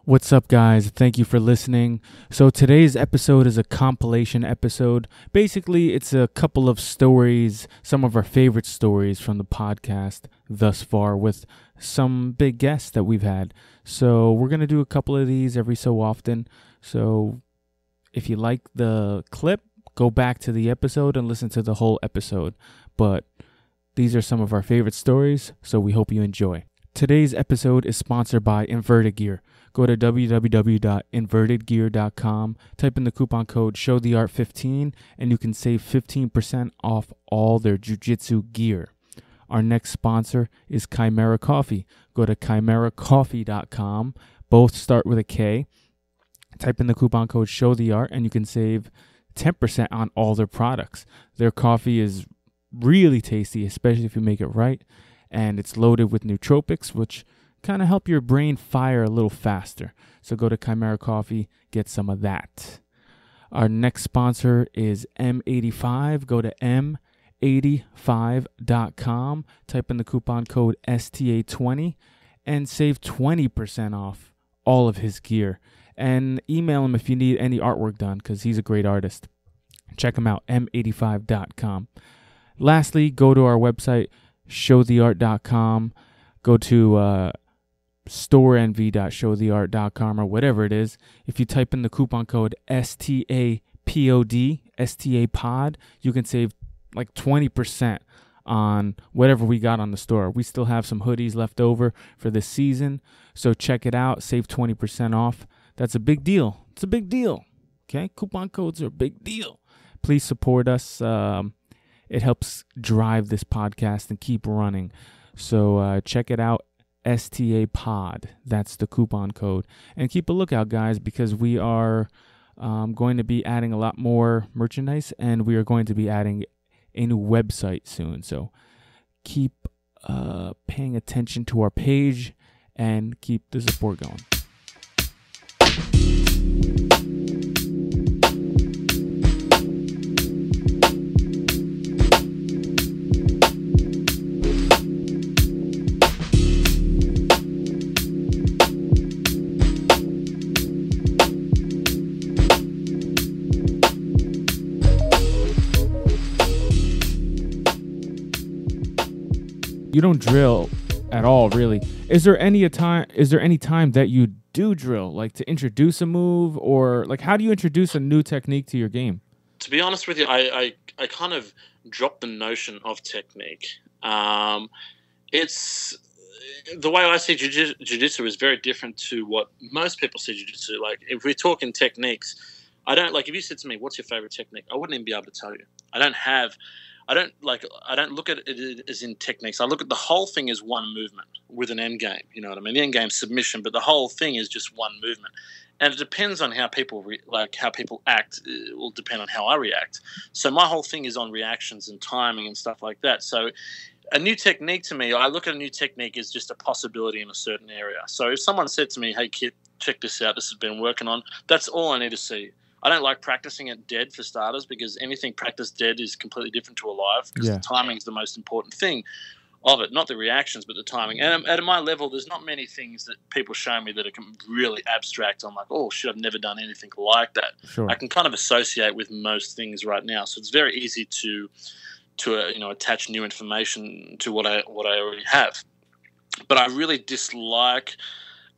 What's up, guys? Thank you for listening. So today's episode is a compilation episode. Basically, it's a couple of stories, some of our favorite stories from the podcast thus far with some big guests that we've had. So we're going to do a couple of these every so often. So if you like the clip, go back to the episode and listen to the whole episode. But these are some of our favorite stories, so we hope you enjoy. Today's episode is sponsored by Inverted Gear. Go to www.invertedgear.com, type in the coupon code ShowTheArt15, and you can save 15% off all their jiu-jitsu gear. Our next sponsor is Chimera Coffee. Go to chimeracoffee.com. Both start with a K. Type in the coupon code ShowTheArt, and you can save 10% on all their products. Their coffee is really tasty, especially if you make it right, and it's loaded with nootropics, which kind of help your brain fire a little faster. So go to Chimera Coffee, get some of that. Our next sponsor is M85. Go to M85.com, type in the coupon code STA20, and save 20% off all of his gear. And email him if you need any artwork done, because he's a great artist. Check him out, M85.com. Lastly, go to our website, showtheart.com. Go to storeenvy.showtheart.com or whatever it is. If you type in the coupon code STAPOD, STA pod, you can save like 20% on whatever we got on the store. We still have some hoodies left over for this season, so check it out. Save 20% off. That's a big deal. It's a big deal. Okay, coupon codes are a big deal. Please support us. It helps drive this podcast and keep running. So check it out. STA Pod. That's the coupon code. And keep a lookout, guys, because we are going to be adding a lot more merchandise, and we are going to be adding a new website soon. So keep paying attention to our page and keep the support going. You don't drill at all, really. Is there any time that you do drill, like to introduce a move, or like how do you introduce a new technique to your game? To be honest with you, I kind of dropped the notion of technique. It's the way I see jiu-jitsu is very different to what most people see jiu-jitsu. Like if we're talking techniques, I don't like if you said to me, "What's your favorite technique?" I wouldn't even be able to tell you. I don't look at it as in techniques. I look at the whole thing as one movement with an end game. You know what I mean? The end game submission, but the whole thing is just one movement. And it depends on how people how people act. It will depend on how I react. So my whole thing is on reactions and timing and stuff like that. So a new technique to me, I look at a new technique as just a possibility in a certain area. So if someone said to me, "Hey kid, check this out. This has been working on," that's all I need to see. I don't like practicing it dead for starters, because anything practiced dead is completely different to alive, because the timing is the most important thing of it, not the reactions, but the timing. And at my level, there's not many things that people show me that are really abstract. I'm like, oh, shit, I've never done anything like that. Sure. I can kind of associate with most things right now. So it's very easy to attach new information to what I already have. But I really dislike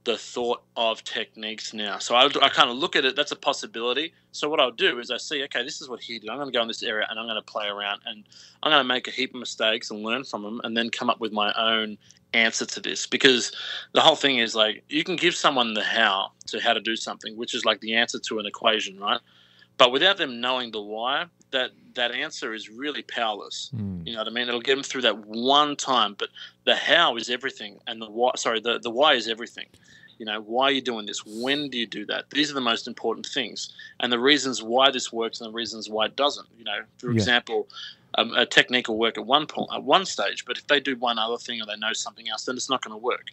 the thought of techniques now. So I kind of look at it, that's a possibility. So what I'll do is I see, okay, this is what he did. I'm going to go in this area and I'm going to play around and I'm going to make a heap of mistakes and learn from them and then come up with my own answer to this. Because the whole thing is like, you can give someone the how to do something, which is like the answer to an equation, right? But without them knowing the why, that answer is really powerless. You know what I mean? It'll get them through that one time, but the how is everything, and the why is everything. You know, why are you doing this? When do you do that? These are the most important things, and the reasons why this works and the reasons why it doesn't. You know, for example, a technique will work at one point, at one stage, but if they do one other thing or they know something else, then it's not going to work.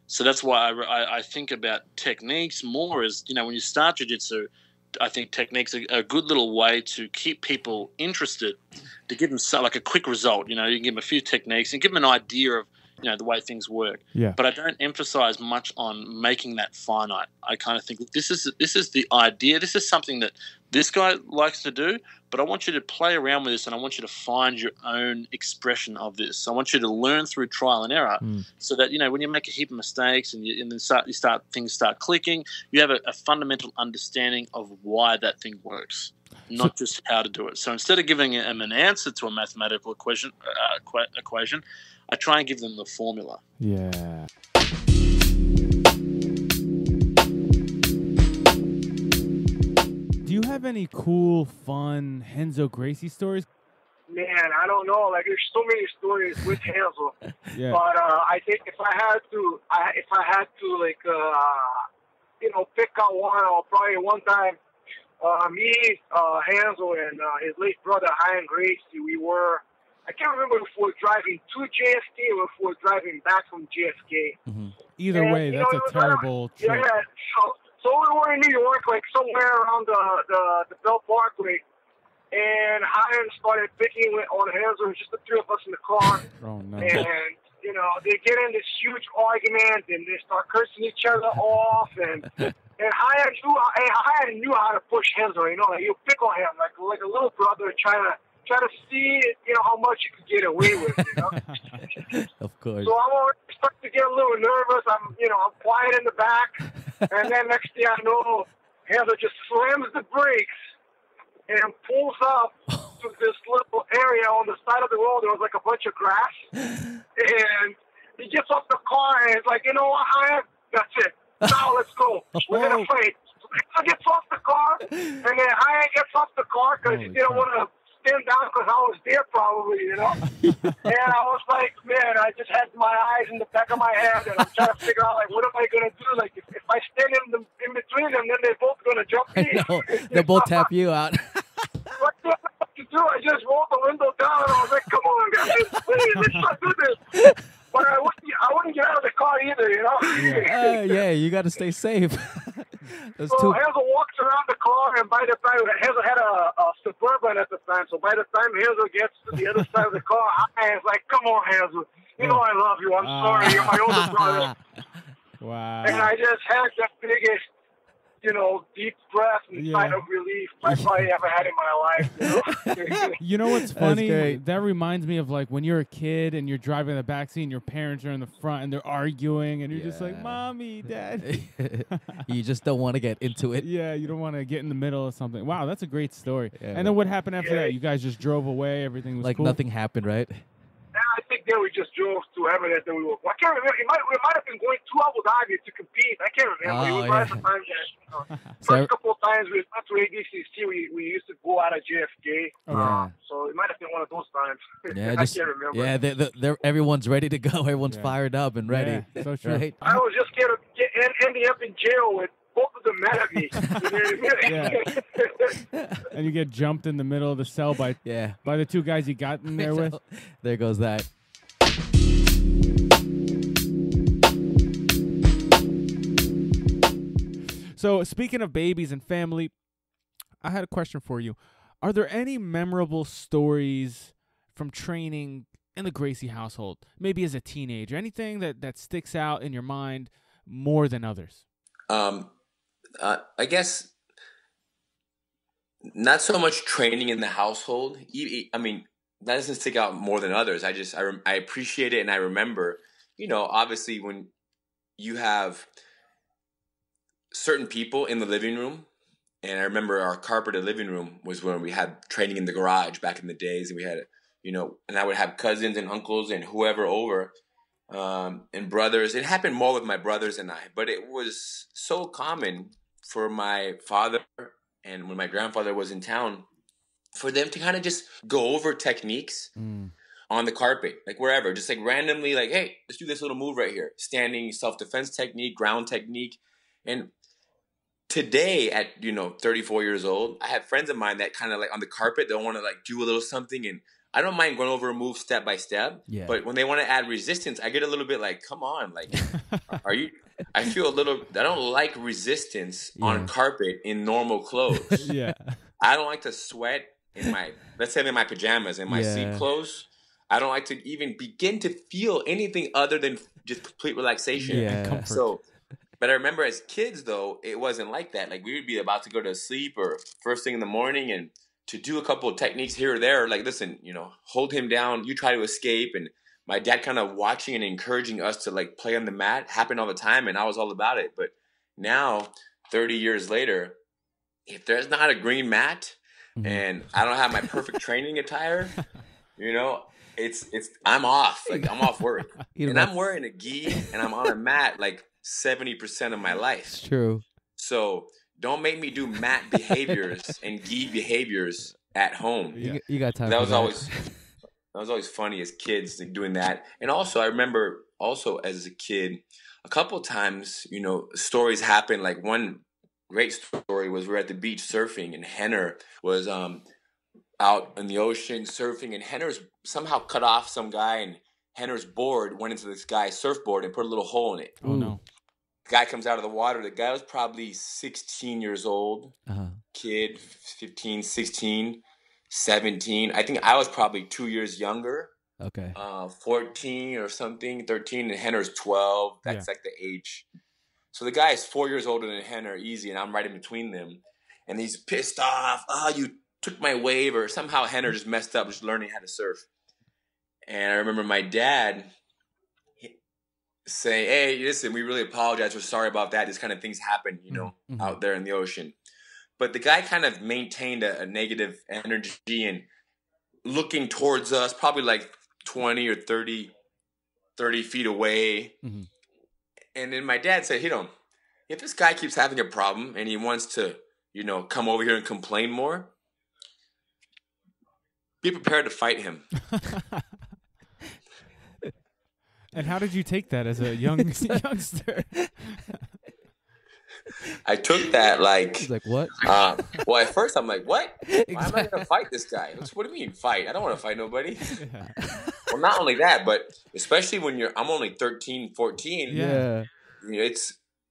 So that's why I think about techniques more as, you know, when you start jiu-jitsu, I think techniques are a good little way to keep people interested, to give them like a quick result. You know, you can give them a few techniques and give them an idea of, the way things work. Yeah. But I don't emphasize much on making that finite. I kind of think this is the idea. This is something that this guy likes to do, but I want you to play around with this, and I want you to find your own expression of this. I want you to learn through trial and error, so that when you make a heap of mistakes and then things start clicking, you have a fundamental understanding of why that thing works, not just how to do it. So instead of giving them an answer to a mathematical equation, I try and give them the formula. Yeah. Do you have any cool, fun Renzo Gracie stories? Man, I don't know. Like, there's so many stories with Renzo. Yeah. But I think if I had to, pick out one, or probably one time, me, Renzo, and his late brother, Ryron Gracie, I can't remember if we were driving to JFK or if we were driving back from JFK. Mm-hmm. Either way, that's a terrible trip. Yeah. So we were in New York, like somewhere around the Bell Parkway, and Ryron started picking on Renzo, just the three of us in the car. Oh, no. And, they get in this huge argument, and they start cursing each other off, and Ryron knew how to push Renzo, like he'll pick on him like a little brother try to see, how much you could get away with, Of course. So I'm already starting to get a little nervous. I'm quiet in the back, and then next thing I know, Renzo just slams the brakes and pulls up to this little area on the side of the road. There was like a bunch of grass, and he gets off the car and he's like, what, that's it. Now let's go. We're gonna fight. So he gets off the car, and then Ryron gets off the car because he didn't want to stand down because I was there probably, And I was like, man, I just had my eyes in the back of my head, and I'm trying to figure out, like, what am I going to do? Like, if I stand in between them, then they're both going to jump me. I know. They'll both tap you out. What do I have to do? I just rolled the window down, and I was like, come on, guys, please, let's not do this. But I wouldn't get out of the car either, Yeah, you got to stay safe. So Renzo walks around the car, and by the time Renzo had a Suburban at the time, so by the time Renzo gets to the other side of the car, I was like, "Come on, Renzo, I love you. I'm sorry, you're my older brother." Wow. And I just had the biggest, deep breath and sigh of relief I probably ever had in my life. You know what's funny? great. That reminds me of like when you're a kid and you're driving in the backseat and your parents are in the front and they're arguing and you're just like, Mommy, Daddy. You just don't want to get into it. Yeah, you don't want to get in the middle of something. Wow, that's a great story. Yeah. And then what happened after that? You guys just drove away. Everything was Like cool? nothing happened, right? I think then we just drove to evidence that we were. I can't remember. We might have been going to Abu Dhabi to compete. I can't remember. It was right at the time that first couple of times we went to ADCC, we used to go out of JFK. So it might have been one of those times. Yeah, I can't remember. Yeah, they're everyone's ready to go. Everyone's fired up and ready. Yeah, so true. Right? I was just scared of ending up in jail with both of them mad at me. And you get jumped in the middle of the cell by the two guys you got in there with. There goes that. So speaking of babies and family, I had a question for you. Are there any memorable stories from training in the Gracie household, maybe as a teenager? Anything that sticks out in your mind more than others? I guess not so much training in the household. I mean, that doesn't stick out more than others. I appreciate it, and I remember, obviously when you have certain people in the living room, and I remember our carpeted living room was when we had training in the garage back in the days, and we had, and I would have cousins and uncles and whoever over. And brothers. It happened more with my brothers and I, but it was so common for my father and when my grandfather was in town for them to kind of just go over techniques on the carpet, like wherever, just like randomly, like, hey, let's do this little move right here. Standing self-defense technique, ground technique. And today at, 34 years old, I have friends of mine that kind of like on the carpet, they'll want to like do a little something, and I don't mind going over a move step by step, but when they want to add resistance, I get a little bit like, come on, like, I feel I don't like resistance on carpet in normal clothes. Yeah. I don't like to sweat let's say in my pajamas, in my sleep clothes. I don't like to even begin to feel anything other than just complete relaxation. Yeah. Comfort. So, but I remember as kids, though, it wasn't like that. Like, we would be about to go to sleep or first thing in the morning, and to do a couple of techniques here or there, like, listen, hold him down, you try to escape. And my dad kind of watching and encouraging us to, like, play on the mat happened all the time, and I was all about it. But now, 30 years later, if there's not a green mat and I don't have my perfect training attire, it's I'm off. Like, I'm off work. And I'm wearing a gi and I'm on a mat like 70% of my life. It's true. So don't make me do mat behaviors and gi behaviors at home. You got time That for was always funny as kids, like, doing that. And also I remember also as a kid, a couple of times, stories happen. Like, one great story was we were at the beach surfing, and Henner was out in the ocean surfing, and Henner's somehow cut off some guy, and Henner's board went into this guy's surfboard and put a little hole in it. Oh, no. The guy comes out of the water. The guy was probably 16 years old, kid, 15, 16, 17. I think I was probably 2 years younger. Okay. 14 or something, 13, and Henner's 12. That's like the age. So the guy is 4 years older than Henner, easy, and I'm right in between them. And he's pissed off. You took my wave, or somehow Henner just messed up, just learning how to surf. And I remember my dad saying, hey, listen, we really apologize. We're sorry about that. These kind of things happen, out there in the ocean. But the guy kind of maintained a negative energy and looking towards us, probably like 20 or 30 feet away. Mm-hmm. And then my dad said, if this guy keeps having a problem and he wants to, come over here and complain more, be prepared to fight him. And how did you take that as a youngster? I took that like... He's like, what? Well, at first I'm like, what? Exactly. Why am I going to fight this guy? What do you mean fight? I don't want to fight nobody. Yeah. Well, not only that, but especially when I'm only 13, 14. Yeah.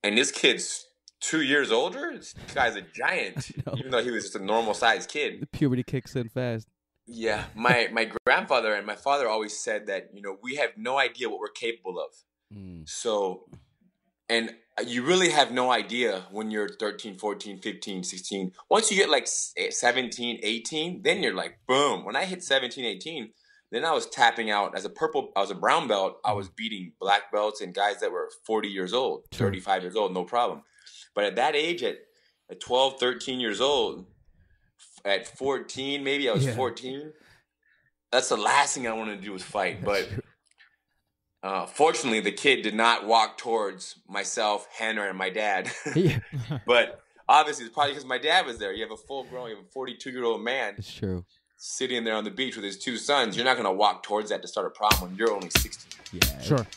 And this kid's 2 years older. This guy's a giant, even though he was just a normal sized kid. The puberty kicks in fast. Yeah. My grandfather and my father always said that, we have no idea what we're capable of. So, and you really have no idea when you're 13, 14, 15, 16. Once you get like 17, 18, then you're like, boom. When I hit 17, 18, then I was tapping out I was a brown belt. I was beating black belts and guys that were 40 years old, 35 years old, no problem. But at that age, at 12, 13 years old, at 14, maybe I was 14. That's the last thing I wanted to do was fight. But fortunately, the kid did not walk towards myself, Henner, and my dad. But obviously, it's probably because my dad was there. You have a 42-year-old man. It's true. Sitting there on the beach with his two sons. You're not going to walk towards that to start a problem when you're only 16. Yeah. Sure.